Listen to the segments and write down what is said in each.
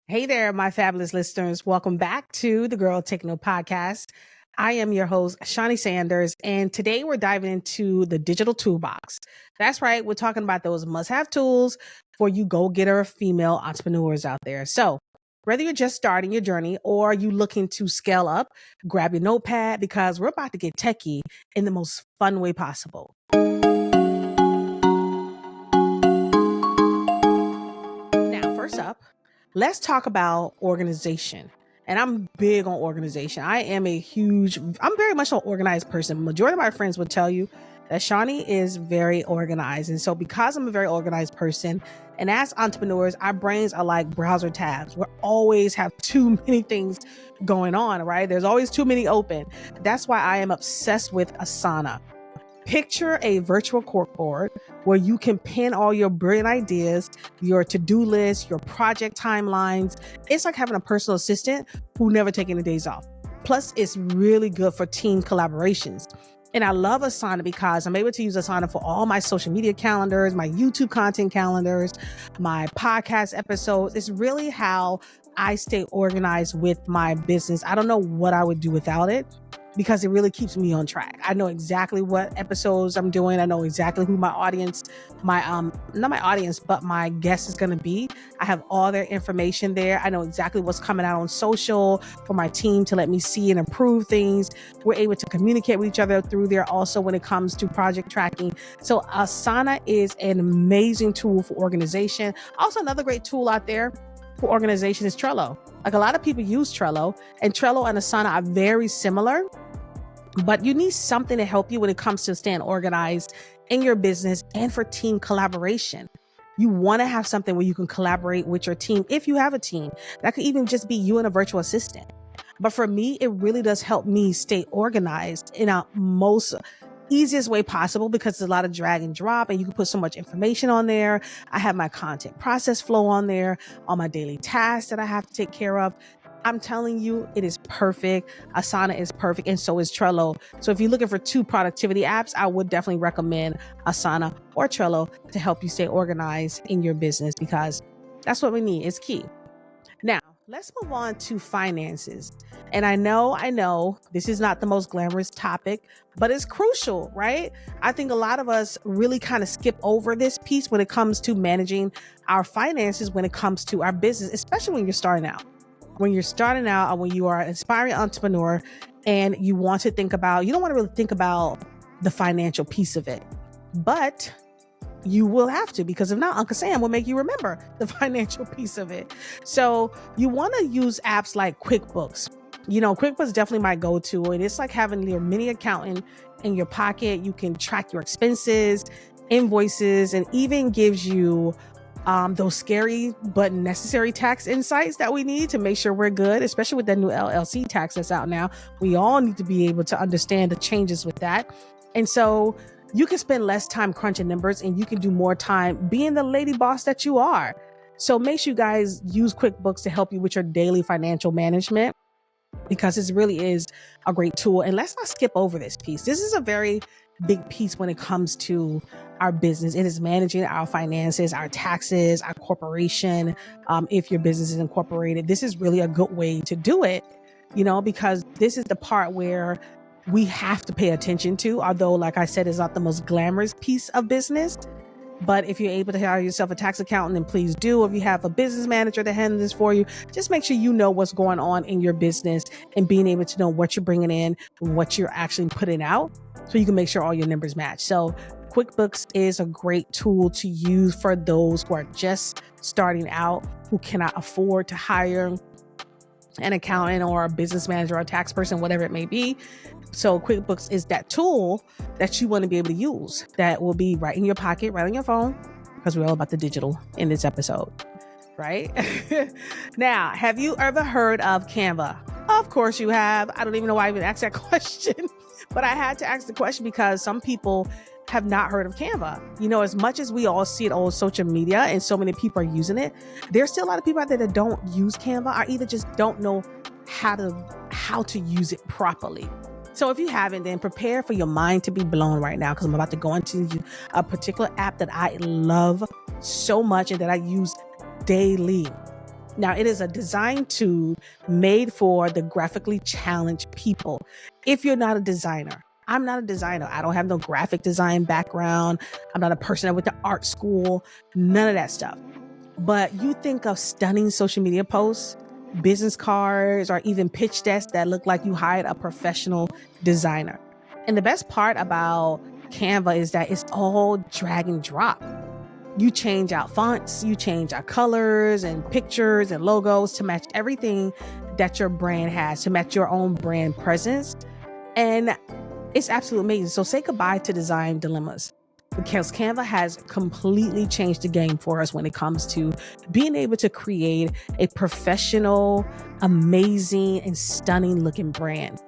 Hey there, my fabulous listeners. Welcome back to the Girl Take No podcast. I am your host, Shaunie Sanders, and today we're diving into the digital toolbox. That's right, we're talking about those must-have tools for you go-getter female entrepreneurs out there. So whether you're just starting your journey or you looking to scale up, grab your notepad because we're about to get techie in the most fun way possible. Now, first up, let's talk about organization. And I'm big on organization. I'm very much an organized person. Majority of my friends would tell you that Shaunie is very organized. And so because I'm a very organized person, and as entrepreneurs, our brains are like browser tabs. We always have too many things going on, right? There's always too many open. That's why I am obsessed with Asana. Picture a virtual corkboard where you can pin all your brilliant ideas, your to-do list, your project timelines. It's like having a personal assistant who never take any days off. Plus, it's really good for team collaborations. And I love Asana because I'm able to use Asana for all my social media calendars, my YouTube content calendars, my podcast episodes. It's really how I stay organized with my business. I don't know what I would do without it, because it really keeps me on track. I know exactly what episodes I'm doing. I know exactly who my audience, not my audience, but my guest is going to be. I have all their information there. I know exactly what's coming out on social for my team to let me see and improve things. We're able to communicate with each other through there also when it comes to project tracking. So Asana is an amazing tool for organization. Also, another great tool out there for organization is Trello. Like, a lot of people use Trello, and Trello and Asana are very similar. But you need something to help you when it comes to staying organized in your business and for team collaboration. You want to have something where you can collaborate with your team if you have a team. That could even just be you and a virtual assistant. But for me, it really does help me stay organized in a most easiest way possible, because there's a lot of drag and drop and you can put so much information on there. I have my content process flow on there, all my daily tasks that I have to take care of. I'm telling you, it is perfect. Asana is perfect, and so is Trello. So if you're looking for two productivity apps, I would definitely recommend Asana or Trello to help you stay organized in your business, because that's what we need. It's key. Now, let's move on to finances. And I know this is not the most glamorous topic, but it's crucial, right? I think a lot of us really kind of skip over this piece when it comes to managing our finances, when it comes to our business, especially when you're starting out. When you're starting out, or when you are an aspiring entrepreneur and you want to think about, you don't want to really think about the financial piece of it, but you will have to, because if not, Uncle Sam will make you remember the financial piece of it. So you want to use apps like QuickBooks. QuickBooks definitely my go-to, and it's like having your mini accountant in your pocket. You can track your expenses, invoices, and even gives you those scary but necessary tax insights that we need to make sure we're good, especially with that new LLC tax that's out now. We all need to be able to understand the changes with that. And so you can spend less time crunching numbers and you can do more time being the lady boss that you are. So make sure you guys use QuickBooks to help you with your daily financial management, because it really is a great tool. And let's not skip over this piece. This is a very big piece when it comes to our business. It is managing our finances, our taxes, our corporation. If your business is incorporated, this is really a good way to do it, because this is the part where we have to pay attention to, although, like I said, it's not the most glamorous piece of business. But if you're able to hire yourself a tax accountant, then please do. If you have a business manager to handle this for you, just make sure you know what's going on in your business and being able to know what you're bringing in and what you're actually putting out, so you can make sure all your numbers match. So QuickBooks is a great tool to use for those who are just starting out, who cannot afford to hire an accountant or a business manager or a tax person, whatever it may be. So QuickBooks is that tool that you want to be able to use, that will be right in your pocket, right on your phone, because we're all about the digital in this episode, right? Now, have you ever heard of Canva? Of course you have. I don't even know why I even asked that question, but I had to ask the question because some people have not heard of Canva. As much as we all see it on social media and so many people are using it, there's still a lot of people out there that don't use Canva, or either just don't know how to use it properly. So if you haven't, then prepare for your mind to be blown right now, because I'm about to go into a particular app that I love so much and that I use daily. Now, it is a design tool made for the graphically challenged people. If you're not a designer, I'm not a designer. I don't have no graphic design background. I'm not a person that went to art school, none of that stuff. But you think of stunning social media posts, business cards, or even pitch decks that look like you hired a professional designer. And the best part about Canva is that it's all drag and drop. You change out fonts, you change out colors and pictures and logos to match everything that your brand has, to match your own brand presence. And it's absolutely amazing. So say goodbye to design dilemmas, because Canva has completely changed the game for us when it comes to being able to create a professional, amazing, and stunning looking brand.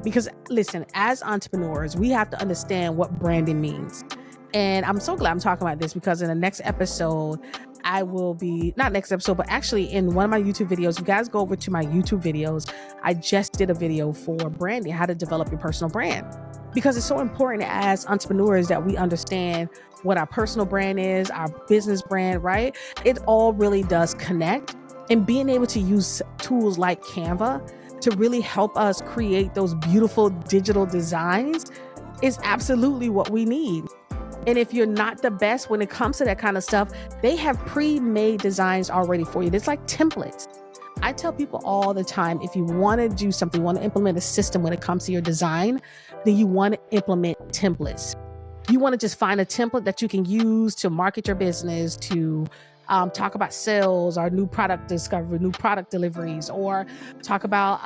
Because listen, as entrepreneurs, we have to understand what branding means. And I'm so glad I'm talking about this, because in the next episode, I will be, not next episode, but actually in one of my YouTube videos, you guys go over to my YouTube videos. I just did a video for branding, how to develop your personal brand, because it's so important as entrepreneurs that we understand what our personal brand is, our business brand, right? It all really does connect, and being able to use tools like Canva to really help us create those beautiful digital designs is absolutely what we need. And if you're not the best when it comes to that kind of stuff, they have pre-made designs already for you. It's like templates. I tell people all the time, if you want to do something, want to implement a system when it comes to your design, then you want to implement templates. You want to just find a template that you can use to market your business, to talk about sales or new product discovery, new product deliveries, or talk about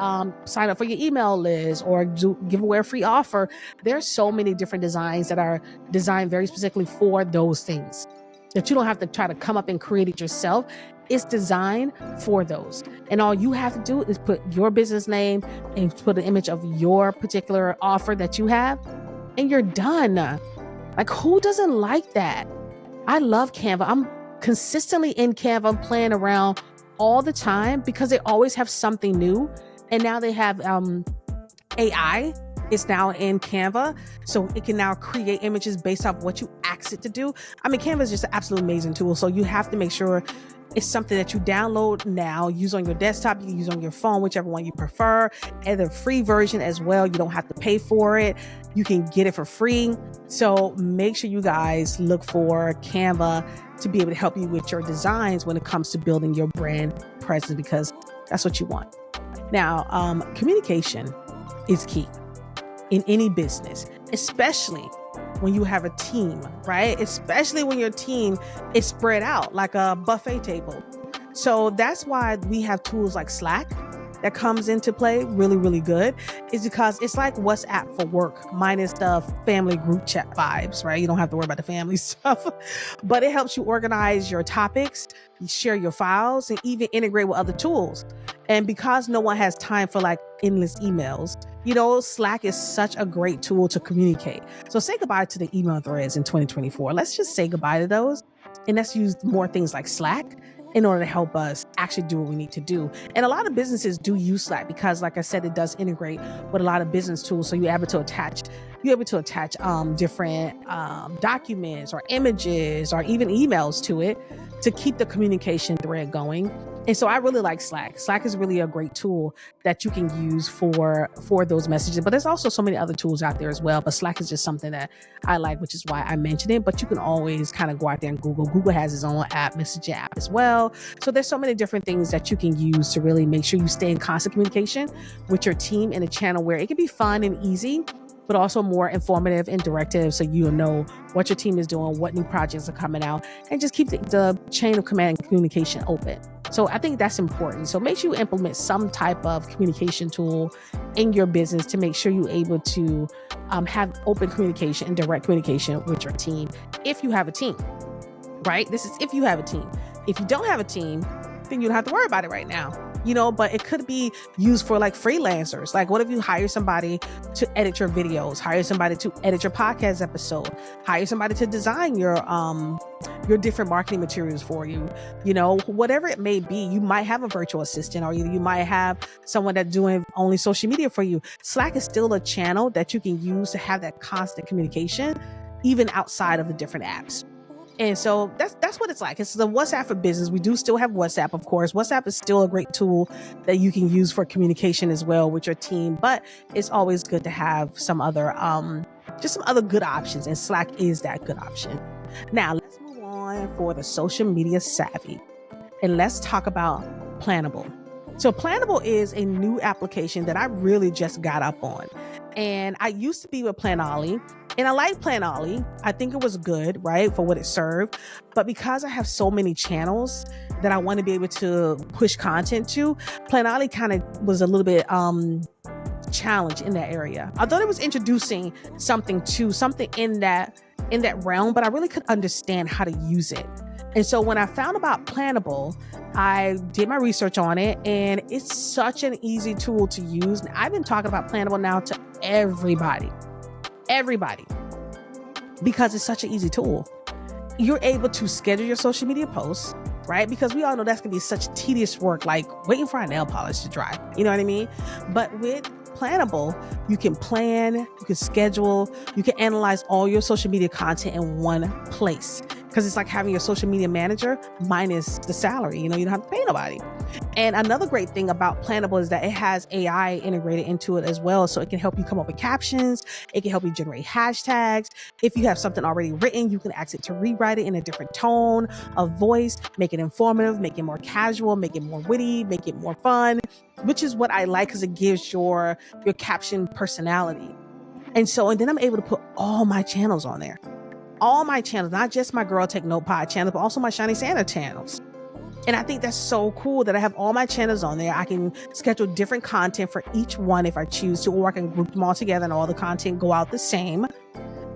sign up for your email list or give away a free offer. There's so many different designs that are designed very specifically for those things, that you don't have to try to come up and create it yourself. It's designed for those. And all you have to do is put your business name and put an image of your particular offer that you have, and you're done. Like, who doesn't like that? I love Canva. I'm consistently in Canva. I'm playing around all the time because they always have something new. And now they have AI. It's now in Canva, so it can now create images based off what you ask it to do. I mean, Canva is just an absolutely amazing tool. So you have to make sure it's something that you download now, use on your desktop, you can use on your phone, whichever one you prefer, and the free version as well. You don't have to pay for it. You can get it for free. So make sure you guys look for Canva to be able to help you with your designs when it comes to building your brand presence, because that's what you want. Now, communication is key in any business, especially when you have a team, right? Especially when your team is spread out like a buffet table. So that's why we have tools like Slack that comes into play really, really good, is because it's like WhatsApp for work minus the family group chat vibes, right? You don't have to worry about the family stuff, but it helps you organize your topics, share your files, and even integrate with other tools. And because no one has time for like endless emails, you know, Slack is such a great tool to communicate. So say goodbye to the email threads in 2024. Let's just say goodbye to those, and let's use more things like Slack in order to help us actually do what we need to do. And a lot of businesses do use Slack because, like I said, it does integrate with a lot of business tools. So you're able to attach different documents or images or even emails to it to keep the communication thread going. And so I really like Slack. Slack is really a great tool that you can use for those messages. But there's also so many other tools out there as well. But Slack is just something that I like, which is why I mentioned it. But you can always kind of go out there and Google. Google has its own messaging app as well. So there's so many different things that you can use to really make sure you stay in constant communication with your team in a channel where it can be fun and easy, but also more informative and directive, so you'll know what your team is doing, what new projects are coming out, and just keep the chain of command and communication open. So I think that's important. So make sure you implement some type of communication tool in your business to make sure you're able to have open communication and direct communication with your team, if you have a team, right? This is if you have a team. If you don't have a team, then you don't have to worry about it right now. You know, but it could be used for like freelancers. Like, what if you hire somebody to edit your videos, hire somebody to edit your podcast episode, hire somebody to design your different marketing materials for you, you know, whatever it may be. You might have a virtual assistant, or you might have someone that's doing only social media for you. Slack is still a channel that you can use to have that constant communication, even outside of the different apps. And so that's what it's like. It's the WhatsApp for business. We do still have WhatsApp, of course. WhatsApp is still a great tool that you can use for communication as well with your team, but it's always good to have some other, just some other good options, and Slack is that good option. Now let's move on for the social media savvy, and let's talk about Planable. So Planable is a new application that I really just got up on. And I used to be with Planolly, and I like Planolly. I think it was good, right, for what it served. But because I have so many channels that I want to be able to push content to, Planolly kind of was a little bit challenged in that area. I thought it was introducing something in that realm, but I really couldn't understand how to use it. And so when I found about Planable, I did my research on it, and it's such an easy tool to use. And I've been talking about Planable now to everybody, because it's such an easy tool. You're able to schedule your social media posts, right? Because we all know that's gonna be such tedious work, like waiting for our nail polish to dry. You know what I mean? But with Planable, you can plan, you can schedule, you can analyze all your social media content in one place. Because it's like having your social media manager minus the salary. You know, you don't have to pay nobody. And another great thing about Planable is that it has AI integrated into it as well. So it can help you come up with captions. It can help you generate hashtags. If you have something already written, you can ask it to rewrite it in a different tone of voice, make it informative, make it more casual, make it more witty, make it more fun, which is what I like, because it gives your caption personality. And then I'm able to put all my channels on there. All my channels, not just my Girl Take Note Pod channel, but also my Shaunie Sanders channels. And I think that's so cool that I have all my channels on there. I can schedule different content for each one if I choose to, or I can group them all together and all the content go out the same.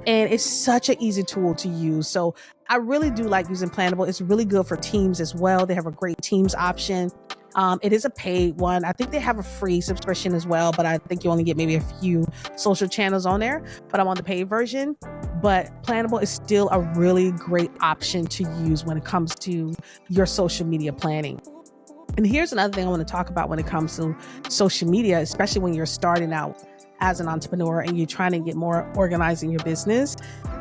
And it's such an easy tool to use. So I really do like using Planable. It's really good for teams as well. They have a great Teams option. It is a paid one. I think they have a free subscription as well, but I think you only get maybe a few social channels on there, but I'm on the paid version. But Planable is still a really great option to use when it comes to your social media planning. And here's another thing I want to talk about when it comes to social media, especially when you're starting out as an entrepreneur and you're trying to get more organized in your business.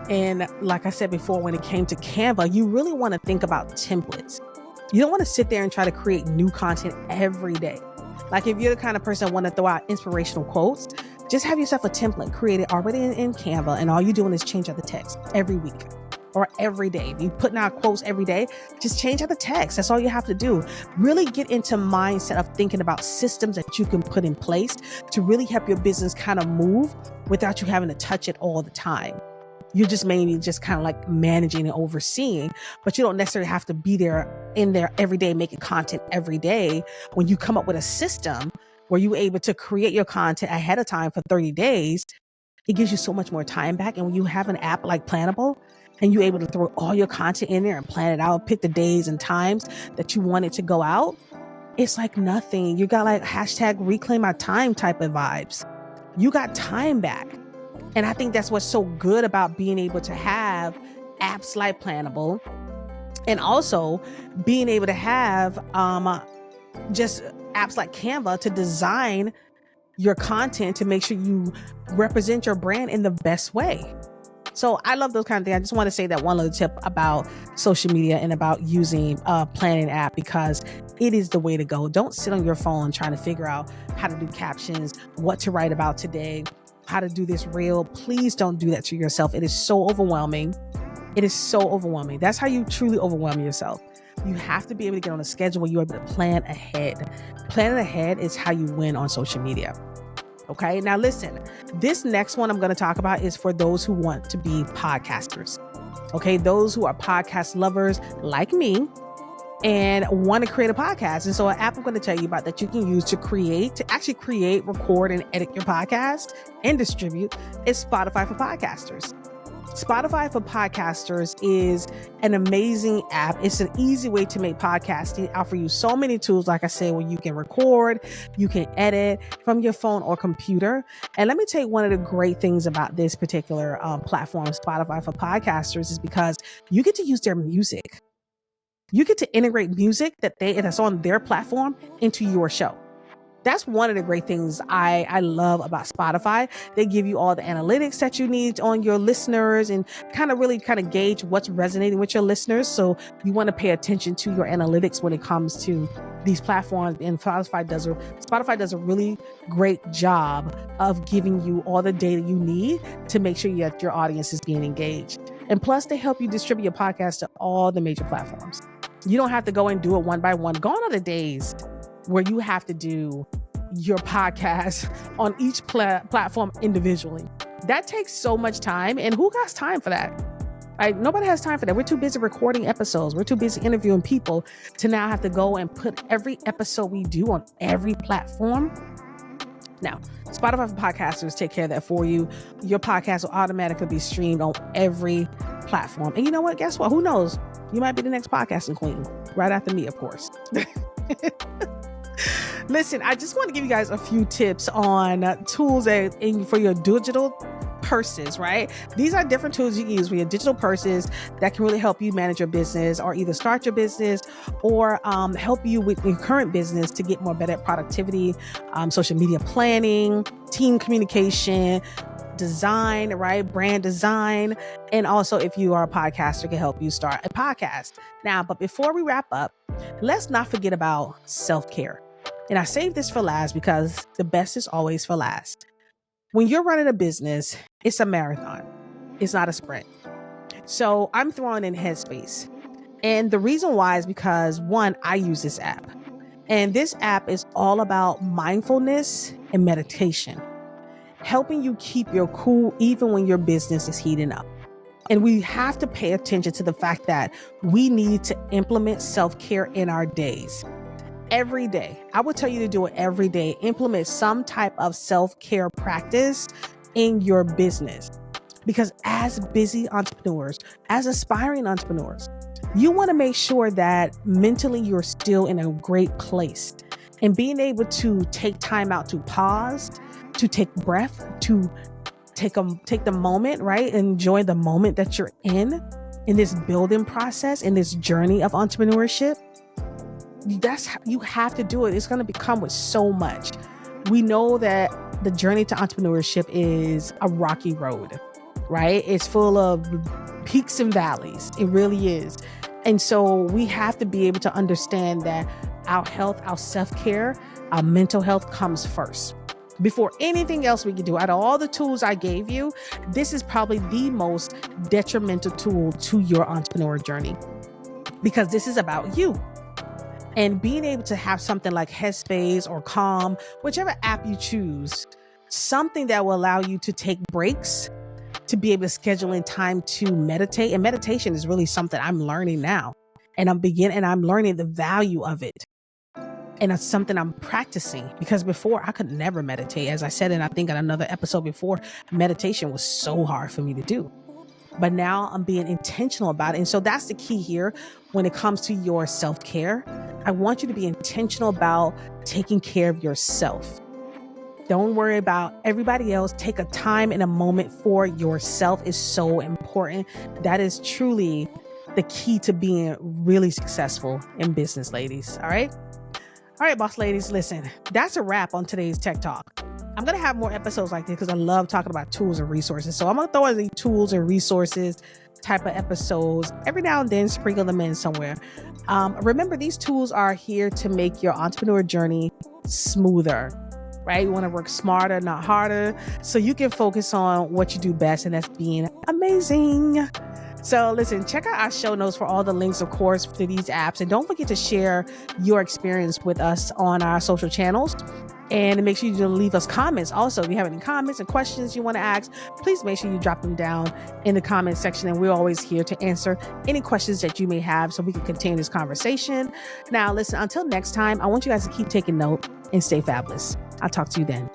And like I said before, when it came to Canva, you really want to think about templates. You don't want to sit there and try to create new content every day. Like if you're the kind of person that want to throw out inspirational quotes, just have yourself a template created already in Canva, and all you're doing is change out the text every week or every day. If you're putting out quotes every day, just change out the text. That's all you have to do. Really get into mindset of thinking about systems that you can put in place to really help your business kind of move without you having to touch it all the time. You're just mainly just kind of like managing and overseeing, but you don't necessarily have to be in there every day, making content every day. When you come up with a system where you're able to create your content ahead of time for 30 days, it gives you so much more time back. And when you have an app like Planable and you're able to throw all your content in there and plan it out, pick the days and times that you want it to go out, it's like nothing. You got like hashtag reclaim my time type of vibes. You got time back. And I think that's what's so good about being able to have apps like Planable, and also being able to have just apps like Canva to design your content to make sure you represent your brand in the best way. So I love those kind of things. I just want to say that one little tip about social media and about using a planning app, because it is the way to go. Don't sit on your phone trying to figure out how to do captions, what to write about today, how to do this reel. Please don't do that to yourself. It is so overwhelming. It is so overwhelming. That's how you truly overwhelm yourself. You have to be able to get on a schedule where you're able to plan ahead. Planning ahead is how you win on social media. Okay, now listen, this next one I'm going to talk about is for those who want to be podcasters. Okay, those who are podcast lovers like me and want to create a podcast. And so an app I'm going to tell you about that you can use to actually create, record, and edit your podcast and distribute is Spotify for Podcasters. Spotify for Podcasters is an amazing app. It's an easy way to make podcasting. I offer you so many tools, like I said, where you can record, you can edit from your phone or computer. And let me tell you, one of the great things about this particular platform, Spotify for Podcasters, is because you get to use their music. You get to integrate music that's on their platform into your show. That's one of the great things I love about Spotify. They give you all the analytics that you need on your listeners and really gauge what's resonating with your listeners. So you want to pay attention to your analytics when it comes to these platforms. And Spotify does a really great job of giving you all the data you need to make sure that your audience is being engaged. And plus, they help you distribute your podcast to all the major platforms. You don't have to go and do it one by one. Gone are the days where you have to do your podcast on each platform individually. That takes so much time, and who got time for that? Like, nobody has time for that. We're too busy recording episodes. We're too busy interviewing people to now have to go and put every episode we do on every platform. Now, Spotify for podcasters take care of that for you. Your podcast will automatically be streamed on every platform. And you know what? Guess what? Who knows? You might be the next podcasting queen, right after me, of course. Listen, I just want to give you guys a few tips on tools for your digital purses, right? These are different tools you can use for your digital purses that can really help you manage your business, or either start your business or help you with your current business to get more better at productivity, social media planning, team communication, design, right? Brand design. And also, if you are a podcaster, can help you start a podcast. Now, but before we wrap up, let's not forget about self-care. And I saved this for last because the best is always for last. When you're running a business, it's a marathon. It's not a sprint. So I'm throwing in Headspace. And the reason why is because, one, I use this app. And this app is all about mindfulness and meditation, helping you keep your cool even when your business is heating up. And we have to pay attention to the fact that we need to implement self-care in our days. Every day. I would tell you to do it every day. Implement some type of self-care practice in your business. Because as busy entrepreneurs, as aspiring entrepreneurs, you want to make sure that mentally you're still in a great place. And being able to take time out to pause, to take breath, to take the moment, right? Enjoy the moment that you're in this building process, in this journey of entrepreneurship. You have to do it. It's going to come with so much. We know that the journey to entrepreneurship is a rocky road, right? It's full of peaks and valleys. It really is. And so we have to be able to understand that our health, our self-care, our mental health comes first. Before anything else we can do. Out of all the tools I gave you, this is probably the most detrimental tool to your entrepreneur journey, because this is about you. And being able to have something like Headspace or Calm, whichever app you choose, something that will allow you to take breaks, to be able to schedule in time to meditate. And meditation is really something I'm learning now. And I'm learning the value of it. And it's something I'm practicing, because before I could never meditate. As I said, and I think in another episode before, meditation was so hard for me to do. But now I'm being intentional about it. And so that's the key here when it comes to your self-care. I want you to be intentional about taking care of yourself. Don't worry about everybody else. Take a time and a moment for yourself is so important. That is truly the key to being really successful in business, ladies. All right. All right, boss ladies, listen, that's a wrap on today's Tech Talk. I'm going to have more episodes like this because I love talking about tools and resources. So I'm going to throw in the tools and resources type of episodes every now and then, sprinkle them in somewhere. Remember, these tools are here to make your entrepreneur journey smoother, right? You want to work smarter, not harder, so you can focus on what you do best, and that's being amazing. So listen, check out our show notes for all the links, of course, to these apps. And don't forget to share your experience with us on our social channels. And make sure you leave us comments. Also, if you have any comments and questions you want to ask, please make sure you drop them down in the comment section. And we're always here to answer any questions that you may have so we can continue this conversation. Now, listen, until next time, I want you guys to keep taking note and stay fabulous. I'll talk to you then.